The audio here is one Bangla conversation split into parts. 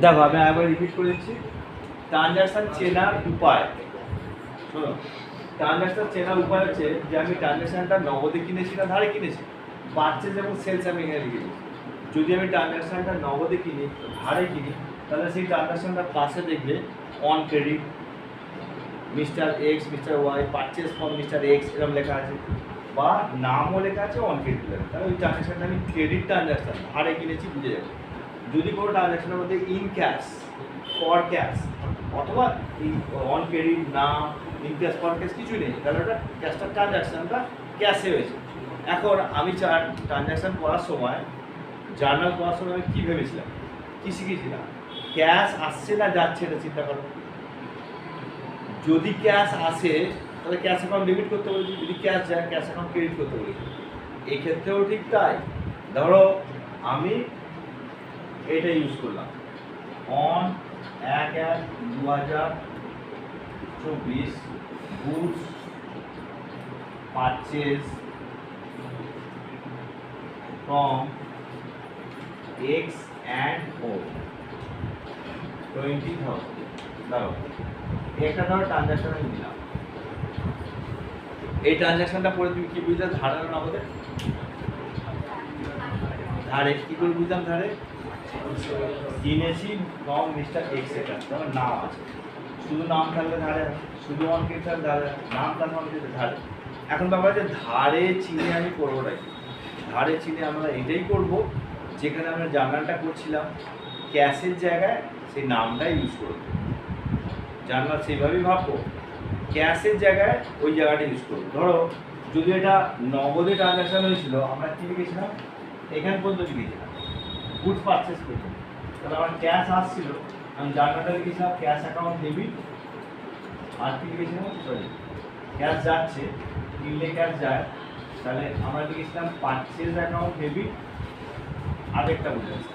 দেখো আমি আবার রিপিট করে দিচ্ছি। ট্রানজাকশন চেনার উপায়, শোনো, ট্রানজাকশন চেনার উপায় হচ্ছে যে আমি ট্রানজাকশনটা নগদে কিনেছি না ধারে কিনেছি। পারচেজ এবং সেলস আমি এখানে লিখে দিচ্ছি। যদি আমি ট্রানজাকশনটা নগদে কিনি, ধারে কিনি, তাহলে সেই ট্রানজাকশনটা পাশে দেখবে on credit mister X mister Y, purchase from mister X এরকম লেখা আছে, বা নামও লেখা আছে অন ক্রেডিট লেখা। তাহলে ওই ট্রানজাকশনটা আমি ক্রেডিট ট্রানজাকশন ধারে কিনেছি বুঝে যাবো। যদি কোনো ট্রানজাকশনের মধ্যে ইন ক্যাশ, ফর ক্যাশ অথবা অন ক্রেডিট নাম, ইন ক্যাশ ফর ক্যাশ কিছুই নেই, তাহলে ওটা ক্যাশটা ট্রানজাকশনটা ক্যাশে হয়েছে। এখন আমি ট্রানজাকশন করার সময়, জার্নাল করার সময় আমি কী ভেবেছিলাম, কী শিখেছিলাম, ক্যাশ আসছে না যাচ্ছে এটা চিন্তা করো। যদি ক্যাশ আসে তাহলে ক্যাশ অ্যাকাউন্ট ডেবিট করতে বলেছি, যদি ক্যাশ যায় ক্যাশ অ্যাকাউন্ট ক্রেডিট করতে বলেছি। এই ক্ষেত্রেও ঠিক তাই। ধরো আমি এটা ইউজ করলাম, on 1/1/2024 goods purchase from X and ও 20,000। ধরো একটা ধরো ট্রানজাকশন আমি দিলাম, এই ট্রানজাকশনটা পরে তুমি কি বুঝলে ধারে না নগদে? ধারে। কি করে বুঝলাম ধারে? কিনেছি ফ্রম মিস্টার এক্স, এটা তোমার নাম আছে, শুধু নাম থাকলে ধারে, শুধু অঙ্কের থাকলে ধারে, নাম থাকলে অঙ্কের ধারে। এখন ব্যাপার যে ধারে চিনে আমি করবোটাই, ধারে চিনে আমরা এটাই করব যেখানে আমরা জার্নালটা করছিলাম ক্যাশের জায়গায় সেই নামটাই ইউজ করব। জার্নাল সেইভাবেই ভাববো, ক্যাশের জায়গায় ওই জায়গাটা ইউজ করবো। ধরো যদি এটা নগদে ট্রানজাকশন হয়েছিল, আমরা কী লিখেছিলাম, এখানে পর্যন্ত লিখেছিলাম গুডস পারচেস করতে, তাহলে আমার ক্যাশ আসছিল, আমি জার্নালটা লিখেছিলাম ক্যাশ অ্যাকাউন্ট ডেবিট, আর কি লিখেছিলাম, সরি ক্যাশ যাচ্ছে, কিনলে ক্যাশ যায়, তাহলে আমরা লিখেছিলাম পারচেজ অ্যাকাউন্ট ডেবিট, আরেকটা বুঝেছি,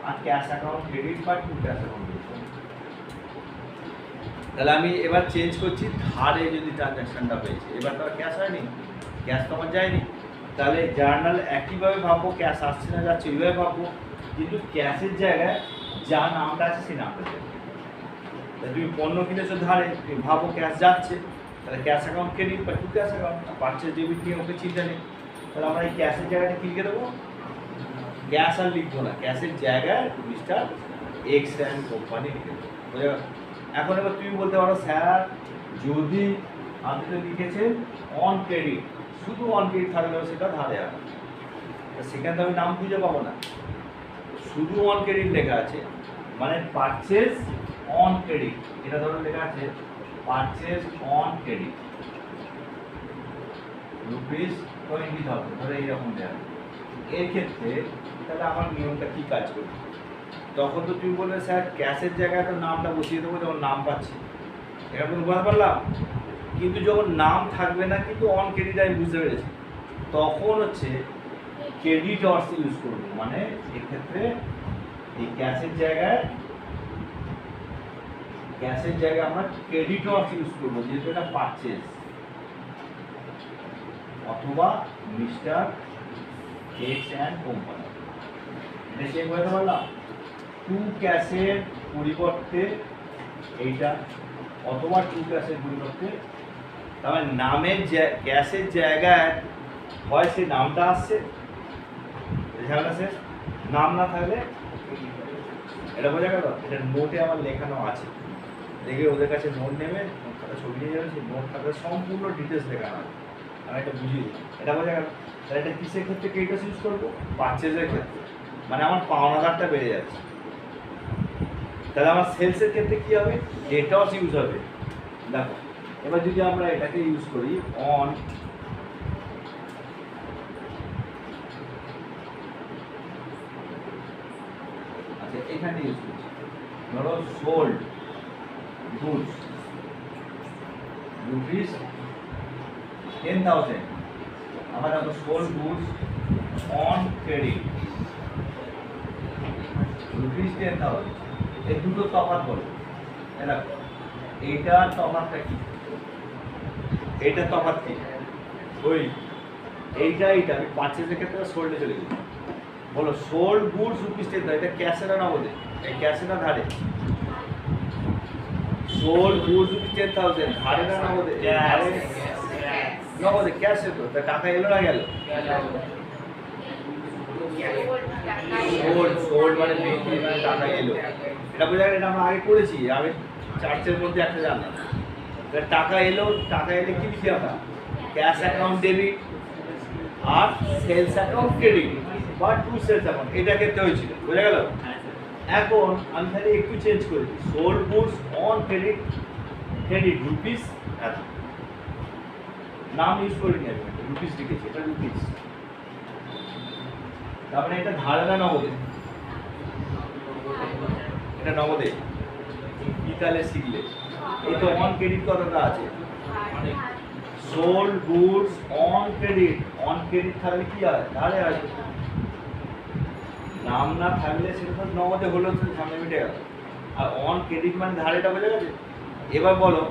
আর ক্যাশ অ্যাকাউন্ট ক্রেডিট বা টু ক্যাশ অ্যাকাউন্ট ডেবিট। তাহলে আমি এবার চেঞ্জ করছি, ধারে যদি ট্রানজাকশনটা হয়েছে, এবার তো আর ক্যাশ হয়নি, ক্যাশ তো আমার যায়নি, তাহলে জার্নাল একইভাবে ভাববো, ক্যাশ আসছে না যাচ্ছে এইভাবে ভাববো, কিন্তু ক্যাশের জায়গায় যা নামটা আছে সেই নামটা দেবে। তুমি পণ্য কিনেছো ধারে, তুমি ভাবো ক্যাশ যাচ্ছে, তাহলে ক্যাশ অ্যাকাউন্ট ক্রেডিট বা to cash account, purchase debit নিয়ে ওকে চিন্তা নেই। তাহলে আমরা এই ক্যাশের জায়গাটা কি লিখে দেবো, ক্যাশ আর লিখবো না, ক্যাশের জায়গায় মিস্টার এক্স অ্যান্ড কোম্পানি লিখে দেবো। বোঝা গেল? এখন এবার তুমি বলতে পারো স্যার যদি আপনি তো লিখেছেন অন ক্রেডিট, শুধু অন ক্রেডিট থাকলেও সেটা ধারে হবে, সেখানে তো আমি নাম খুঁজে পাবো না, শুধু অন ক্রেডিট লেখা আছে, মানে পারচেজ অন ক্রেডিট, এটা ধরো লেখা আছে পারচেজ অন ক্রেডিট ₹20,000, ধরো এইরকম দেওয়া। এর ক্ষেত্রে তাহলে আমার নিয়মটা কী কাজ করবে, তখন তো তুমি বলবে স্যার ক্যাশের জায়গায় তো নামটা বসিয়ে দেবো, যখন নাম পাচ্ছি, এটা তুমি বুঝতে পারলাম। কিন্তু যখন নাম থাকবে না কিন্তু অন ক্রেডিট আমি বুঝতে পেরেছি, তখন হচ্ছে ক্রেডিটর্স ইউজ করবো, মানে এক্ষেত্রে এই ক্যাশের জায়গায় আমরা ক্রেডিটর্স ইউজ করবো, যেহেতু এটা পারচেজ, অথবা মিস্টার এক্স অ্যান্ড কোম্পানি, এটা চেক করতে পারলাম। টু ক্যাশের পরিবর্তে এইটা, অথবা টু ক্যাশের পরিবর্তে, তাহলে নামের ক্যাশের জায়গায় হয় সেই নামটা আসছে, ঝামেলা শেষ। নাম না থাকলে এটা বোঝা গেল, এটা নোটে আমার লেখানো আছে, দেখে ওদের কাছে নোট নেবে, নোটটা ছবি নিয়ে যাবে, সেই নোট থাকলে সম্পূর্ণ ডিটেলস লেখানো আছে, আমি এটা বুঝিয়ে দিই, এটা বোঝা গেল। তাহলে এটা কিসের ক্ষেত্রে ক্রেডিটর্স ইউজ করবো, পারচেজের ক্ষেত্রে, মানে আমার পাওনাদারটা বেড়ে যাচ্ছে। তাহলে আমার সেলসের ক্ষেত্রে কী হবে, ডেটর্স ইউজ হবে। দেখো এবার যদি আমরা এটাকে ইউজ করি অন এখানে ইউজ করছি, ধরো সোল্ড গুডস ₹10,000, আমার দেখো সোল্ড গুডস অন ক্রেডিট ₹10,000, এই দুটো তফাৎ বলো, দেখো এইটার তফাৎটা কি, এইটার তফাৎ কি, ওই এইটা আমি পারচেজের ক্ষেত্রে সোল্ডে চলে গেছি, বলো সোল্ড গুডস রুপিস 10,000, এটা ক্যাশে না নগদে? এই ক্যাশে না ধারে? সোল্ড গুডস রুপিস 10,000 ধারে না নগদে? নগদে, ক্যাশে তো। তা টাকা এলো না গেল? সোল্ড মানে বিক্রি, মানে টাকা এলো। এটা বোঝা গেল? এটা আমরা আগে করেছি, আগে চার্চের মধ্যে একটা জানলাম। টাকা এলো, টাকা এলে কি লিখি আমরা? ক্যাশ অ্যাকাউন্ট ডেবিট আর সেলস অ্যাকাউন্ট ক্রেডিট বা টু সেলস অ্যাকাউন্ট, এটা ক্ষেত্রে হয়েছিল। বোঝা গেল? এখন আমি তাহলে একটু চেঞ্জ করেছি, sold goods on credit, credit rupees এত, নাম ইউজ করিনি আমি, রুপিস লিখেছি, এটা রুপিস। তার মানে এটা ধারে না নগদে? এটা নগদে। কি তাহলে শিখলে? এই তো অন ক্রেডিট কথাটা আছে, sold goods on credit, on credit থাকলে কি হয়? ধারে আসবে। নাম না থাকলে সেটা তো নগদে হলো, তো সামনে মিটে গেল। আর অন ক্রেডিট মানে ধারেটা, বোঝা গেছে? এবার বলো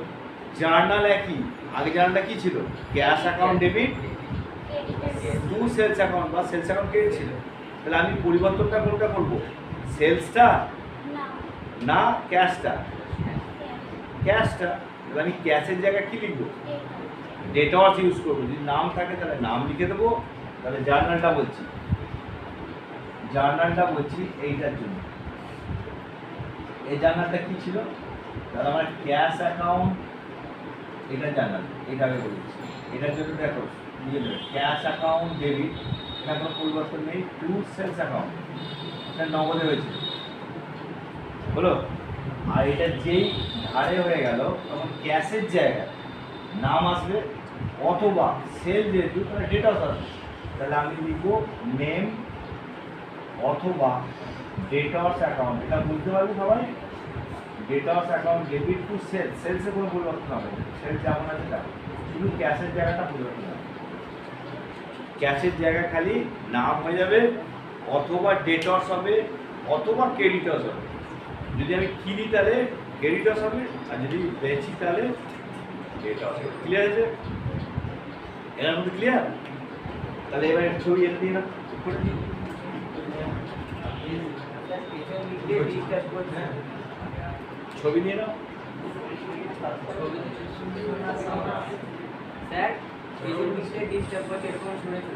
জার্নাল একই, আগে জার্নালটা কি ছিল? Cash account debit to sales account বা সেলস অ্যাকাউন্ট ক্রেডিট ছিল। তাহলে আমি পরিবর্তনটা কোনটা করবো? সেলসটা না ক্যাশটা? ক্যাশটা। তাহলে আমি ক্যাশের জায়গায় কি লিখবো? ডেটর্স ইউজ করবো। যদি নাম থাকে তাহলে নাম লিখে দেবো। তাহলে জার্নালটা বলছি, জার্নালটা বলছি এইটার জন্য। এই জার্নালটা কি ছিল? তাহলে আমার ক্যাশ অ্যাকাউন্ট, এটা জার্নাল, এটাকে বলেছি। এটার জন্য দেখো নিয়ে নেবে ক্যাশ অ্যাকাউন্ট ডেবিট, এটা কোনো পরিবর্তন নেই, টু সেলস অ্যাকাউন্ট, এটা নগদে হয়েছে, বলো। আর এটা যেই ধারে হয়ে গেল তখন ক্যাশের জায়গায় নাম আসবে, অথবা সেল যেহেতু তাহলে ডেটাস আসবে। তাহলে আমি লিখবো নেম অথবা ডেটর্স অ্যাকাউন্ট, এটা বুঝতে পারবে সবাই? Debtors account debit to sales, সেলসে কোনো পরিবর্তন হবে না, সেলস যেমন আছে তেমন, শুধু ক্যাশের জায়গাটা পরিবর্তন হবে। ক্যাশের জায়গায় খালি নাম হয়ে যাবে, অথবা ডেটর্স হবে, অথবা ক্রেডিটর্স হবে। যদি আমি কিনি তাহলে ক্রেডিটর্স হবে, আর যদি বেচি তাহলে ডেটর্স হবে। ক্লিয়ার আছে? এর মধ্যে ক্লিয়ার? তাহলে এবার ছবি এনে দিয়ে না, ছবি নিয়ে নাও। স্যার এই যে মিস্টেক ডিস্টার্ব করছে এরকম শুনেছি।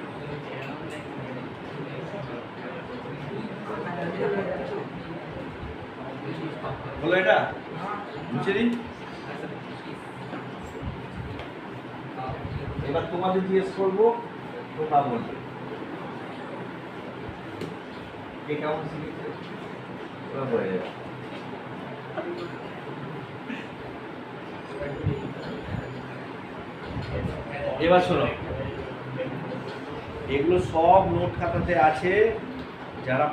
বলো এটা মুছে দিন। এবার তোমাদের জিজ্ঞেস করবো, তোমরা বলবে কে কেমন শিখেছে, তোমরা বলে যাবে। এবার শোনো, এগুলো সব নোট খাতাতে আছে, যারা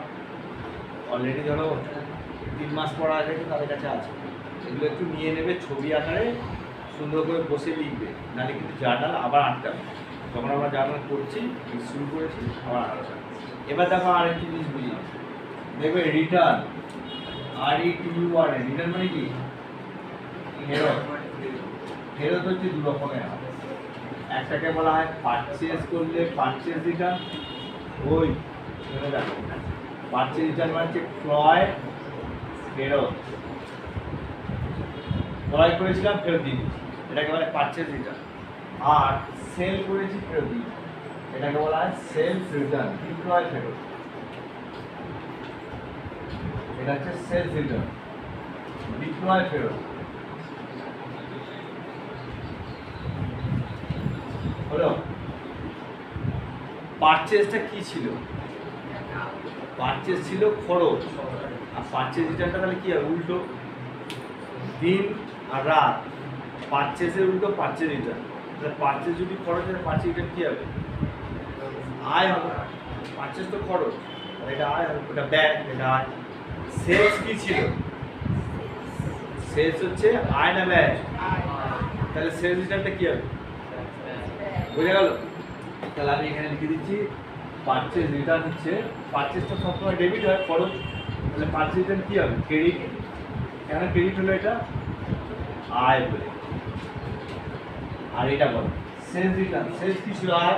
অলরেডি ধরো 3 মাস পড়া আছে তাদের কাছে আছে। এগুলো একটু নিয়ে নেবে, ছবি আকারে সুন্দর করে বসে লিখবে, নাহলে কিন্তু জার্নাল আবার আটকাবে। যখন আমরা জার্নাল করছি, শুরু করেছি, আবার আটকাবে। এবার দেখো আরেকটি জিনিস বুঝি, দেখবে রিটার্ন, RETURN, রিটার্ন মানে কি? ফেরত। ফেরত হচ্ছে দু রকমের হয়, একটাকে বলা হয় পারচেজ করলে পারচেজ রিটার্ন, ওই দেখো পারচেজ রিটার্ন মানে হচ্ছে ক্রয় ফেরত, ক্রয় করেছিলাম ফেরত দিয়ে দিচ্ছি, এটাকে বলা হয় পারচেজ রিটার্ন। আর সেল করেছি ফেরত দিই, এটাকে বলা হয় সেলস রিটার্ন, বিক্রয় ফেরত। এটা হচ্ছে সেলস রিটার্ন, বিক্রয় ফেরত। হলো? পারচেজটা কি ছিল? পারচেজ ছিল খরচ, আর পারচেজ রিটার্নটা তাহলে কি হয়? উল্টো, দিন আর রাত, পারচেজের উল্টো পারচেজ রিটার্ন। তাহলে পারচেজ যদি খরচ হয়, পারচেজ রিটার্ন কি হবে? আয় হবে। পারচেজ তো খরচ, এটা আয় হবে, ওটা ব্যয়, এটা আয়। সেলস কি ছিল? সেলস হচ্ছে আয় না ব্যয়? তাহলে সেলস রিটার্নটা কি হবে? বোঝা গেল? তাহলে আমি এখানে লিখে দিচ্ছি পারচেজ রিটার্ন হচ্ছে, পারচেজটা সবসময় ডেবিট হয়, খরচ, তাহলে পারচেজ রিটার্ন কি হবে? ক্রেডিট। কেন ক্রেডিট হলো? এটা আয় বলে। আর এটা বলো সেলস রিটার্ন, সেলস কি ছিল? আয়।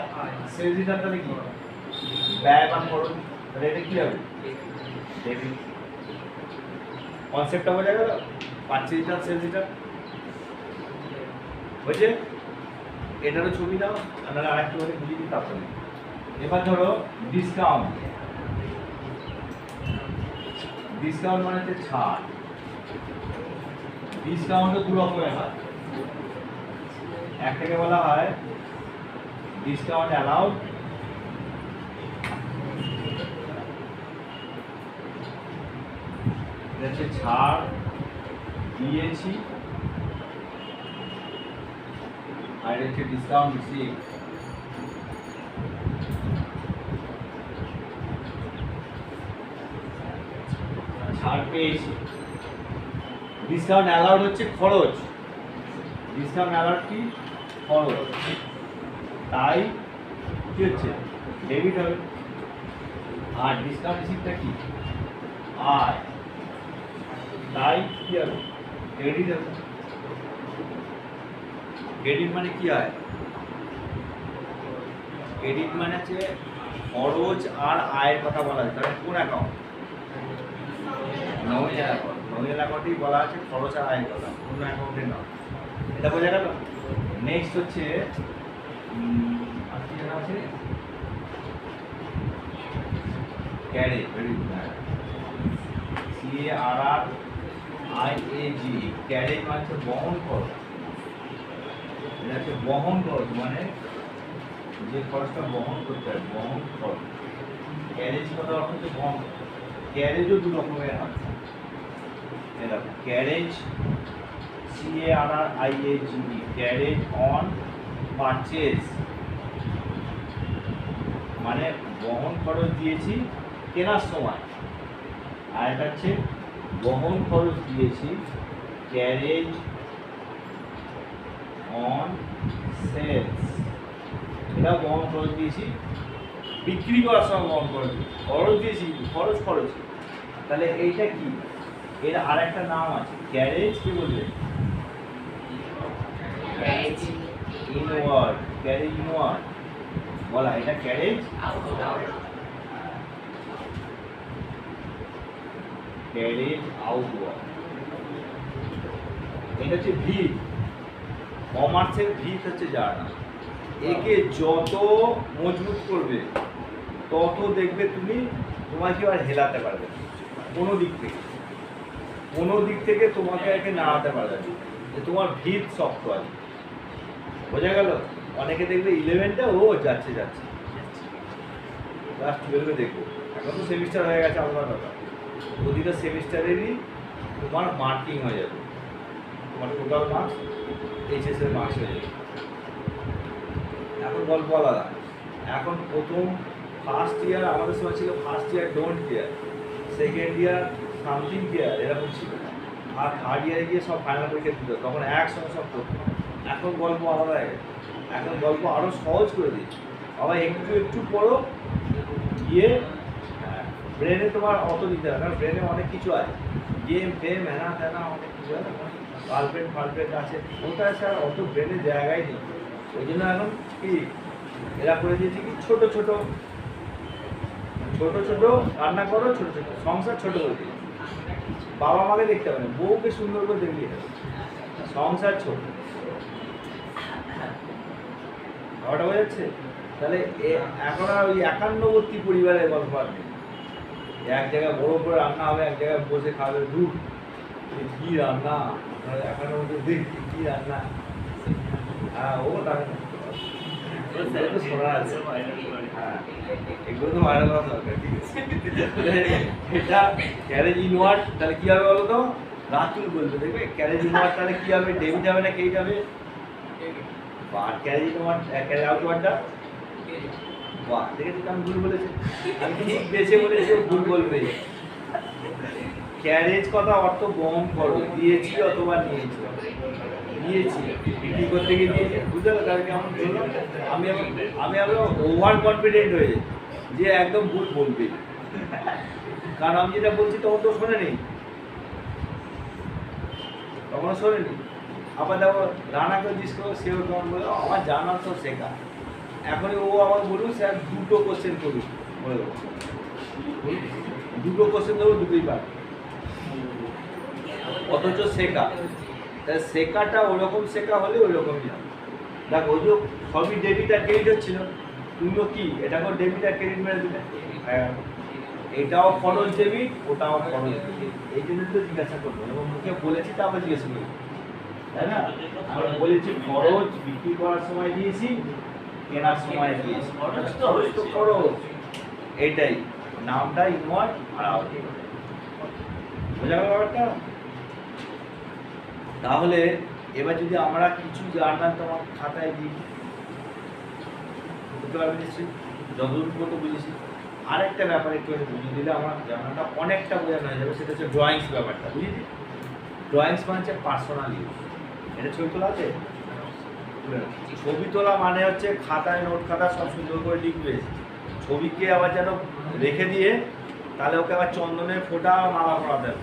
সেলস রিটার্ন তাহলে কি? ব্যয় বা খরচ। তাহলে এটা কি হবে? ডেবিট। কনসেপ্টটা বোঝা গেল? পার্চেজ রিটার্ন, সেলস রিটার্ন বুঝছে? এটারও ছবি দাও, আপনারা আরেকটু করে বুঝিয়ে দিই তারপরে। এবার ধরো ডিসকাউন্ট। ডিসকাউন্ট মানে হচ্ছে ছাড়। ডিসকাউন্টও দু রকমের হয়। একটাকে বলা হয় ডিসকাউন্ট অ্যালাউড, এটা হচ্ছে ছাড় দিয়েছি, আর এটা হচ্ছে ডিসকাউন্ট রিসিভ। ছাড় পেয়েছি। ডিসকাউন্ট অ্যালাউড হচ্ছে খরচ। ডিসকাউন্ট অ্যালাউড কি? খরচ। তাই কি হচ্ছে? ডেবিট হবে। আর ডিসকাউন্ট রিসিভটা কি? আয়। তাই কি হবে? ক্রেডিট হবে। ক্রেডিট মানে কি হয়? ক্রেডিট মানে হচ্ছে খরচ আর আয়ের কথা বলা হয়। তাহলে কোন অ্যাকাউন্ট? Nominal account. নমিনাল অ্যাকাউন্টেই বলা আছে খরচ আর আয়ের কথা, অন্য অ্যাকাউন্টে নয়। এটা বোঝা গেল? নেক্সট হচ্ছে আর কি জানা আছে? ক্যারেজ। CARRIAG। ক্যারেজ মানে হচ্ছে বহন খরচ। এটা হচ্ছে বহন খরচ, মানে যে খরচটা বহন করতে হয়, বহন খরচ। ক্যারেজ কথা অর্থ হচ্ছে বহন। ক্যারেজও দু রকমের হয়। এটা carriage CARRIAG, carriage on purchase, মানে বহন খরচ দিয়েছি কেনার সময়। আর এটা হচ্ছে বহন খরচ দিয়েছি ক্যারেজ অন সেলস, এটা বহন খরচ দিয়েছি বিক্রি করার সময় বহন খরচ দিয়েছি। খরচ দিয়েছি, খরচ খরচ। তাহলে এইটা কি? এর আর একটা নাম আছে ক্যারেজ। কি বলবে? Carriage inward. ক্যারেজ ইনওয়ার্ড বলা, এটা ক্যারেজ ক্যারেজ আউটওয়ার্ড। এটা হচ্ছে ভিত। কমার্সের ভিত হচ্ছে জার্নাল। একে যত মজবুত করবে তত দেখবে তুমি তোমাকে আর হেলাতে পারবে না কোনো দিক থেকে। কোনো দিক থেকে তোমাকে একে নাড়াতে পারবে না, যে তোমার ভিত শক্ত আছে। বোঝা গেল? অনেকে দেখবে 11টা ও যাচ্ছে যাচ্ছে, ক্লাস 12-এ দেখবো। এখন তো সেমিস্টার হয়ে গেছে, আলাদা কথা। প্রতিটা সেমিস্টারেরই তোমার মার্কিং হয়ে যাবে, তোমার টোটাল মার্কস এইচএসের মার্কস হয়ে যাবে। এখন গল্প আলাদা। এখন প্রথম ফার্স্ট ইয়ার আমাদের সময় ছিল first year don't care, second year something care, এরকম ছিল। আর থার্ড ইয়ারে গিয়ে সব ফাইনাল পরীক্ষা দিত, তখন একসঙ্গে সব করতো। এখন গল্প আলাদা হয়ে গেছে। এখন গল্প আরও সহজ করে দিচ্ছে। আবার একটু একটু পড়ো, গিয়ে ব্রেনে তোমার অত দিতে হবে, কারণ ব্রেনে অনেক কিছু আছে, গেম ফেম হ্যানা ট্যানা অনেক কিছু আছে, গার্লফ্রেন্ড ফার্লফ্রেন্ড আছে, ওটা আছে। আর অত ব্রেনে জায়গায় নেই। ওই জন্য এখন কি এরা করে দিয়েছে কি ছোট ছোট ছোট ছোট রান্না করো, ছোট ছোট সংসার ছোট করে দিয়েছে। বাবা মাকে দেখতে হবে না, বউকে সুন্দর করে দেখলিয়ে হবে, সংসার ছোট। ব্যাপারটা বোঝা যাচ্ছে? তাহলে এখন আর ওই 51 পরিবারের গল্প আর নেই। এক জায়গায় বড় করে রান্না হবে, এক জায়গায় বসে খাবে, দুধ কি রান্না, 51 দেখছি কি রান্না। হ্যাঁ, ও তাকে তো শোনা আছে। হ্যাঁ, এগুলো তো ভাইরাল হওয়া দরকার। ঠিক আছে, এটা ক্যারেজ ইনওয়ার্ড। তাহলে কি হবে বলো তো? রাতুল বলবে, দেখবে ক্যারেজ ইনওয়ার্ড তাহলে কি হবে? ডেবিট হবে না ক্রেডিট হবে? আর ক্যারেজ ইনওয়ার্ড, ক্যারেজ আউটওয়ার্ডটা বাহ, দেখেছি আমি ভুল বলেছি। আমি ঠিক বেছে বলেছি, ভুল বলবে। ক্যারেজ কথা অর্থ বহন করো, দিয়েছি অথবা নিয়েছি। নিয়েছি বিক্রি করতে গিয়ে দিয়েছি, বুঝতে পারো? তাহলে কেমন বললো? আমি আবার ওভার কনফিডেন্ট হয়ে যাই যে একদম ভুল বলবে, কারণ আমি যেটা বলছি তখন তো শোনেনি, তখন শোনেনি। আবার দেখো রানাকে জিজ্ঞেস করো, সেও কেমন বলে আমার জানার তো শেখা। এখনই ও আবার বলুন স্যার 2টো কোশ্চেন করুন, বলে দেবো। দুটো কোশ্চেন দেবো, দুটোই পারবে, অথচ শেখা, তাহলে শেখাটা ওরকম শেখা হলে ওই রকমই হবে। দেখ ওই যে সবই ডেবিট আর ক্রেডিট হচ্ছিল, তুমিও কি এটাকেও ডেবিট আর ক্রেডিট মেরে দিলে, এটাও খরচ ডেবিট, ওটাও খরচ ডেবিট, এই জন্য তো জিজ্ঞাসা করবো, এবং মুখে বলেছি তা আবার জিজ্ঞাসা করবো, তাই না? আমরা বলেছি খরচ বিক্রি করার সময় দিয়েছি, কেনার সময় দিয়েছি, খরচ তো খরচ, এটাই নামটা ইনওয়ার্ড আর আউটওয়ার্ড, বোঝা গেল ব্যাপারটা? তাহলে এবার যদি আমরা কিছু জানা তোমার খাতায় দিই, বুঝতে পারবে নিশ্চয়ই, যতটুকু তো বুঝেছি। আরেকটা ব্যাপার একটু বুঝিয়ে দিলে আমার জানাটা অনেকটা বোঝানো হয়ে যাবে, সেটা হচ্ছে ড্রয়িংস ব্যাপারটা, বুঝেছি? ড্রয়িংস মানে হচ্ছে পার্সোনাল ইউজ। এটা ছবি তোলা আছে? ছবি তোলা মানে হচ্ছে খাতায় নোট খাতা সব সুন্দর করে লিখবে, ছবিকে আবার যেন রেখে দিয়ে তাহলে ওকে আবার চন্দনের ফোঁটা মালা পরাতে হবে,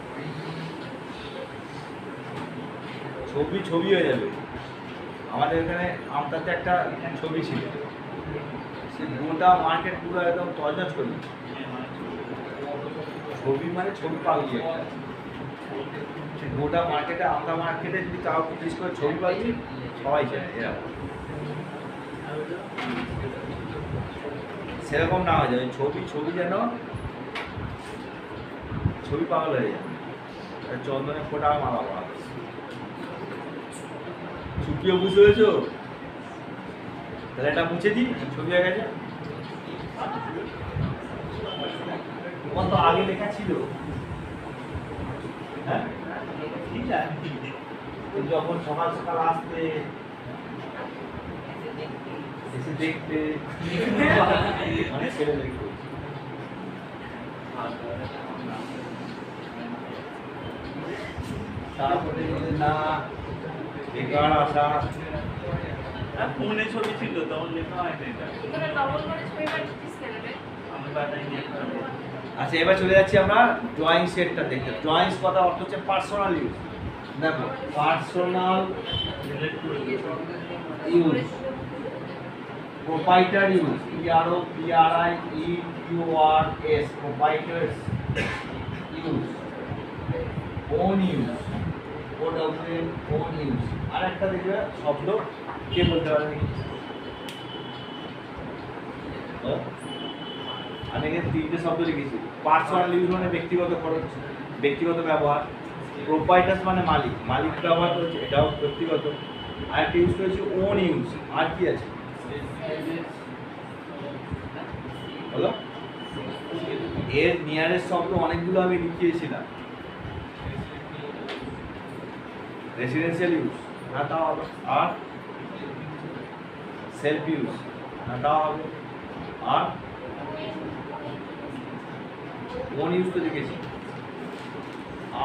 ছবি ছবি হয়ে যাবে। আমাদের এখানে আমটাতে একটা ছবি ছিল, সে গোটা মার্কেট পুরো একদম তজনজ করি, ছবি মানে ছবি পাল্টি একটা, সে গোটা মার্কেটে, আমটা মার্কেটে যদি কাউকে জিজ্ঞেস করে ছবি পাল্টি, সবাই চেনে এরকম। সেরকম না হয়ে যাবে, ছবি ছবি যেন ছবি পাগল হয়ে যাবে, চন্দনের ফোঁটা মালা পরা, ছুটিও বুঝতে পেরেছো? তাহলে এটা মুছে দিই, ছবি হয়ে গেছে। তোমার তো আগে লেখা ছিল, হ্যাঁ ঠিক আছে, যখন সকাল সকাল আসতে এসে দেখতে মানে ছেলে দেখতে, তারপরে না বেকার আসা, ফোনে ছবি ছিল তখন লেখা হয়নি এটা। আচ্ছা এবার চলে যাচ্ছি আমরা ড্রয়িং সেটটা দেখতে। ড্রয়িংস কথা অর্থ হচ্ছে পার্সোনাল ইউজ। দেখো personal use, proprietor use, PROPRIEURS, proprietors use, own use, own use. আর একটা দেখবে শব্দ, কে বলতে পারবে? আমি এখানে তিনটে শব্দ লিখেছি। পার্সোনাল ইউজ মানে ব্যক্তিগত খরচ, ব্যক্তিগত ব্যবহার। প্রোপাইটার্স মানে মালিক, মালিক ব্যবহার করছে, এটাও ব্যক্তিগত। আর একটা ইউজ করেছি ওন ইউজ। আর কি আছে বলো? এর নিয়ারেস্ট শব্দ অনেকগুলো আমি লিখিয়েছিলাম। রেসিডেন্সিয়াল ইউজ, না তাও হবে। আর সেলফ ইউজ, না তাও হবে। আর ওন ইউজ তো লিখেছি।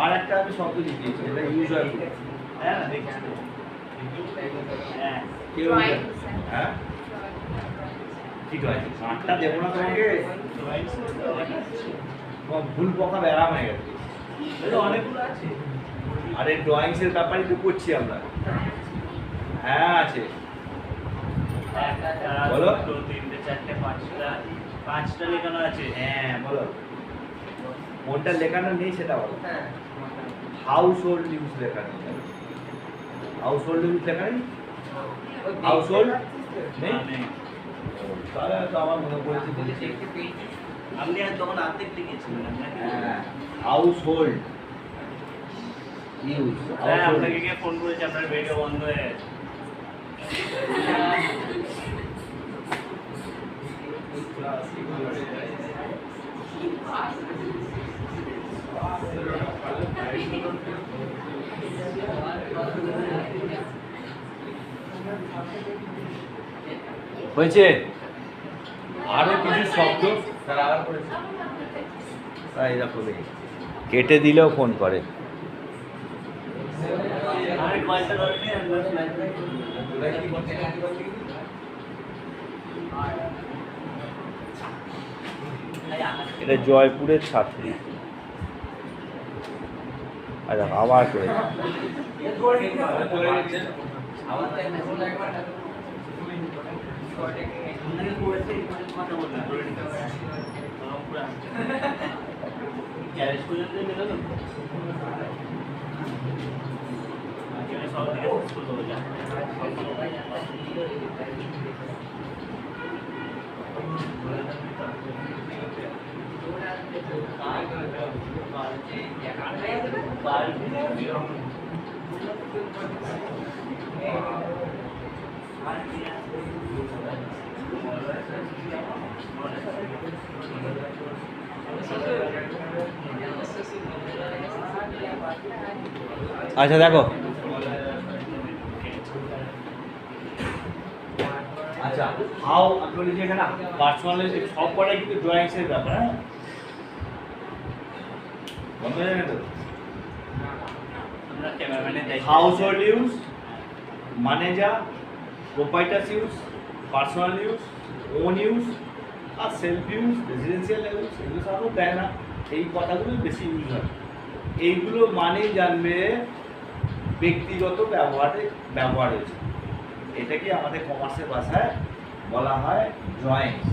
আর একটা আমি শব্দ লিখিয়েছি, এটা ইউজ হয়। হ্যাঁ দেখছি তো, হ্যাঁ কেউ হ্যাঁ ঠিক আছে। আটটা দেবো না তোমাকে, ভুল পকা ব্যারাম হয়ে গেছে, অনেকগুলো আছে। আরে ড্রয়িংসের ব্যাপারই তো করছি আমরা। হ্যাঁ আছে, বলো। 2, 3, 4, 5টা লেখানো আছে। হ্যাঁ বলো, কোনটা লেখানো নেই সেটা বলো। হাউস হোল্ড ইউজ লেখা নেই, হাউস হোল্ড ইউজ লেখা নেই, হাউস হোল্ড নেই। তাহলে তো আমার মনে পড়েছে, আপনি আর তখন অর্ধেক লিখেছিলেন। হ্যাঁ হাউস হোল্ড ইউজ। হ্যাঁ আপনাকে কে ফোন করেছে, আপনার ভিডিও বন্ধ হয়ে গেছে। হয়েছে? আরো কিছু শব্দ তাই এরকম কেটে দিলেও ফোন করে। আমি কয়টা ধরেনি, এটা জয়পুরের ছাত্রী। আচ্ছা আবার করে কথা বললেন পুরো গ্যারেজ পর্যন্ত নিল তো এখানে সব থেকে স্কুল হয়ে যায় আচ্ছা দেখো, আচ্ছা হাউ আমি বলি যে এখানে পার্সোনালি সব কটাই কিন্তু ড্রয়িংসের ব্যাপার, হ্যাঁ বন্ধ হয়ে যাবে তো। আমরা ক্যামেরাম্যানের দায়িত্ব household use, manager, proprietors use, personal use, own use আর সেলফ ইউজ, রেসিডেন্সিয়াল ইউজ, এগুলো সব দেয় না, এই কথাগুলো বেশি ইউজ হয়। এইগুলো মানেই জানবে ব্যক্তিগত ব্যবহার হয়েছে। এটাকে আমাদের কমার্সের ভাষায় বলা হয় ড্রয়িংস।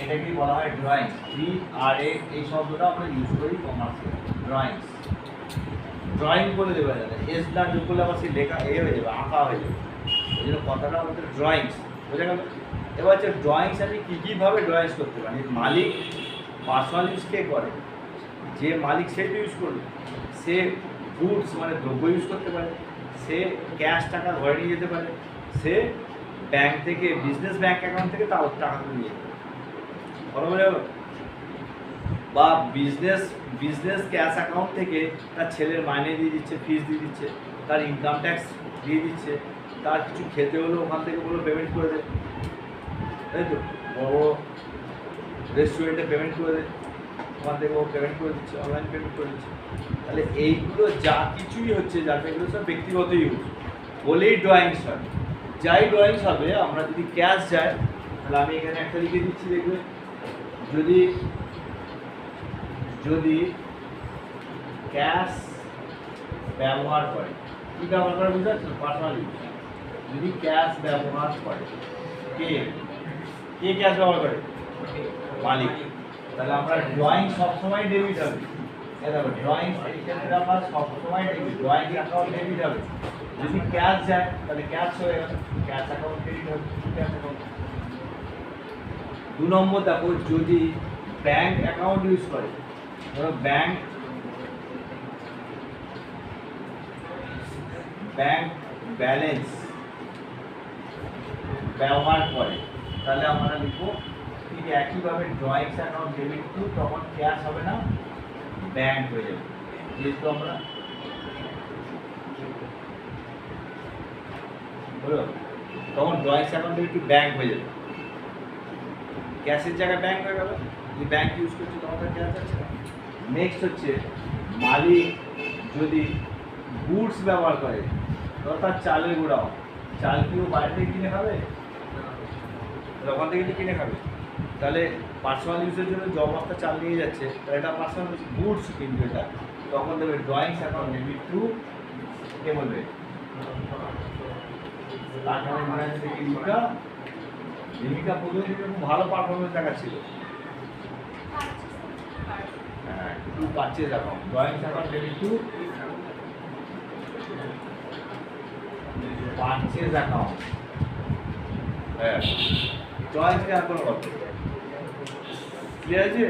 এটাকে বলা হয় ড্রয়িংস, DRA, এই শব্দটা আমরা ইউজ করি কমার্সে। ড্রয়িংস, ড্রয়িং করে দেবে যাতে এস না যোগ করলে আবার সেই লেখা হয়ে যাবে, আঁকা হয়ে যাবে। এই জন্য কথাটা আমাদের ড্রয়িংস, বোঝা গেল? এবার হচ্ছে ড্রয়িংস আমি কী কীভাবে ড্রয়িংস করতে পারি। মালিক পার্সোনাল ইউজ কে করে? যে মালিক সে ইউজ করবে। সে গুডস মানে দ্রব্য ইউজ করতে পারে, সে ক্যাশ টাকা ঘরে নিয়ে যেতে পারে, সে ব্যাংক থেকে বিজনেস ব্যাংক অ্যাকাউন্ট থেকে তার টাকাগুলো নিয়ে যেতে পারে, বলো বোঝা গেল? বা বিজনেস ক্যাশ অ্যাকাউন্ট থেকে তার ছেলের মাইনে দিয়ে দিচ্ছে, ফিস দিয়ে দিচ্ছে, তার ইনকাম ট্যাক্স দিয়ে দিচ্ছে, তার কিছু খেতে হলে ওখান থেকে বলো পেমেন্ট করে দেয়, তাই তো? বড় রেস্টুরেন্টে পেমেন্ট করে দেয়, ওখান থেকে ও পেমেন্ট করে দিচ্ছে, অনলাইন পেমেন্ট করে দিচ্ছে। তাহলে এইগুলো যা কিছুই হচ্ছে, যাতে এগুলো সব ব্যক্তিগত ইউজ বলেই ড্রয়িংস হয়। যাই ড্রয়িংস হবে, আমরা যদি ক্যাশ যায় তাহলে আমি এখানে একটা লিখে দিচ্ছি, দেখবে যদি ক্যাশ ব্যবহার করে, কী ব্যবহার করে বুঝতে পারছো? Personal use. যদি ক্যাশ ব্যবহার করে, কে ক্যাশ ব্যবহার করে? মালিক। তাহলে আমরা ড্রয়িং সবসময় ডেবিট হবে। দেখো ড্রয়িং এই ক্ষেত্রে আমরা সবসময় ডেবিট, ড্রয়িং অ্যাকাউন্ট ডেবিট হবে। যদি ক্যাশ যায় তাহলে ক্যাশ হয়ে গেল, ক্যাশ অ্যাকাউন্ট ক্রেডিট হবে, ক্যাশ অ্যাকাউন্ট। 2 নম্বর দেখো, যদি ব্যাংক অ্যাকাউন্ট ইউজ করে, ধরো ব্যাংক ব্যালেন্স ব্যবহার করে, তাহলে আমরা লিখবো ঠিক একইভাবে ড্রয়িংস অ্যাকাউন্ট ডেবিট টু, তখন ক্যাশ হবে না, ব্যাংক হয়ে যাবে। যেহেতু আমরা বলো তখন drawings account debit to bank হয়ে যাবে, ক্যাশের জায়গায় ব্যাংক হয়ে গেল। যদি ব্যাংক ইউজ করছি তখন তো ক্যাশ আছে না। নেক্সট হচ্ছে মালিক যদি গুডস ব্যবহার করে, অর্থাৎ চালের গুঁড়াও, চাল কি ও বাইরে থেকে কিনে খাবে? ওখান থেকে কিনে খাবে। তাহলে পার্সোনাল ইউজের জন্য যে অবস্থা চাল নিয়ে যাচ্ছে, তাহলে এটা পার্সোনাল গুডস, কিন্তু এটা তখন দেবে ড্রয়িংস অ্যাকাউন্ট ডেবিট টু, কে বলবে? তারপরে মানে থেকে রিমিকা প্রথমে খুব ভালো পারফরমেন্স দেখাচ্ছিল। হ্যাঁ, two purchase account, drawings account debit two purchase account. হ্যাঁ, ড্রয়িংস অ্যাকাউন্ট কত ক্লিয়ার আছে?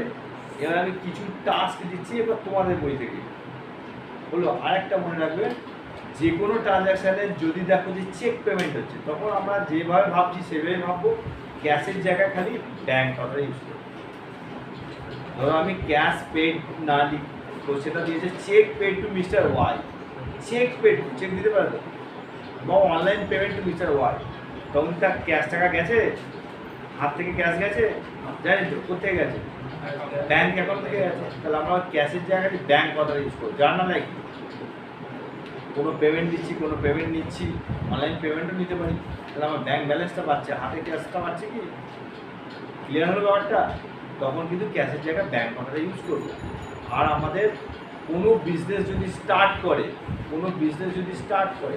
এবার আমি কিছু টাস্ক দিচ্ছি, এবার তোমাদের বই থেকে বললো। আরেকটা মনে রাখবে, যে কোনো ট্রানজ্যাকশানে যদি দেখো যে চেক পেমেন্ট হচ্ছে, তখন আমরা যেভাবে ভাবছি সেভাবে ভাববো, ক্যাশের জায়গায় খালি ব্যাংক কথা ইউজ করবো। ধরো আমি ক্যাশ পেড না লিখি, তো সেটা দিয়েছে cheque paid to mister Y, cheque paid, cheque দিতে পারে তো, বা online payment to mister Y, তখন তার ক্যাশ টাকা গেছে, হাত থেকে ক্যাশ গেছে, জানি তো কোথেকে গেছে? ব্যাংক অ্যাকাউন্ট থেকে গেছে। তাহলে আমরা ক্যাশের জায়গায় ব্যাংক কথাটা ইউজ করবো। জানা লাইক কোনো পেমেন্ট দিচ্ছি, কোনো পেমেন্ট নিচ্ছি, অনলাইন পেমেন্টও নিতে পারি, তাহলে আমার ব্যাংক ব্যালেন্সটা পাচ্ছে, হাতে ক্যাশটা পাচ্ছে, কি ক্লিয়ার হলো ব্যাপারটা? তখন কিন্তু ক্যাশের জায়গায় ব্যাংক কথাটা ইউজ করবো। আর আমাদের কোনো বিজনেস যদি স্টার্ট করে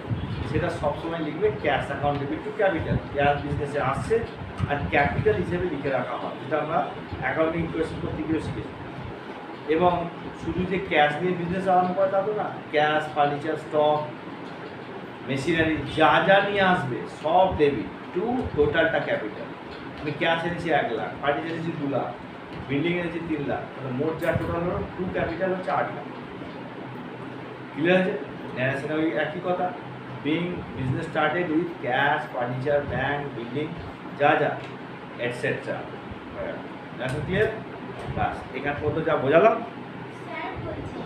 সেটা সবসময় লিখবে cash account debit two capital. Cash বিজনেসে আসছে আর ক্যাপিটাল হিসেবে লিখে রাখা হয়, যেটা আমরা অ্যাকাউন্টিং কোয়েশ্চেন করতে গিয়েও শিখেছি। এবং শুধু যে ক্যাশ দিয়ে বিজনেস আরম্ভ করে তা তো না, ক্যাশ, ফার্নিচার, স্টক, মেশিনারি যা যা নিয়ে আসবে সব ডেবিট টু টোটালটা ক্যাপিটাল। আমি ক্যাশ এনেছি 1 লাখ, ফার্নিচার এনেছি 2 লাখ, বিল্ডিং এনেছি 3 লাখ, তাহলে মোট যা টোটাল হলো টু ক্যাপিটাল হচ্ছে 8 লাখ। ক্লিয়ার আছে? ন্যারেশনে ওই একই কথা, being business started with cash, furniture, bank, building যা যা এটসেট্রা। Narration clear? বাস এখান পর্যন্ত যা বোঝালাম। স্যার বলছি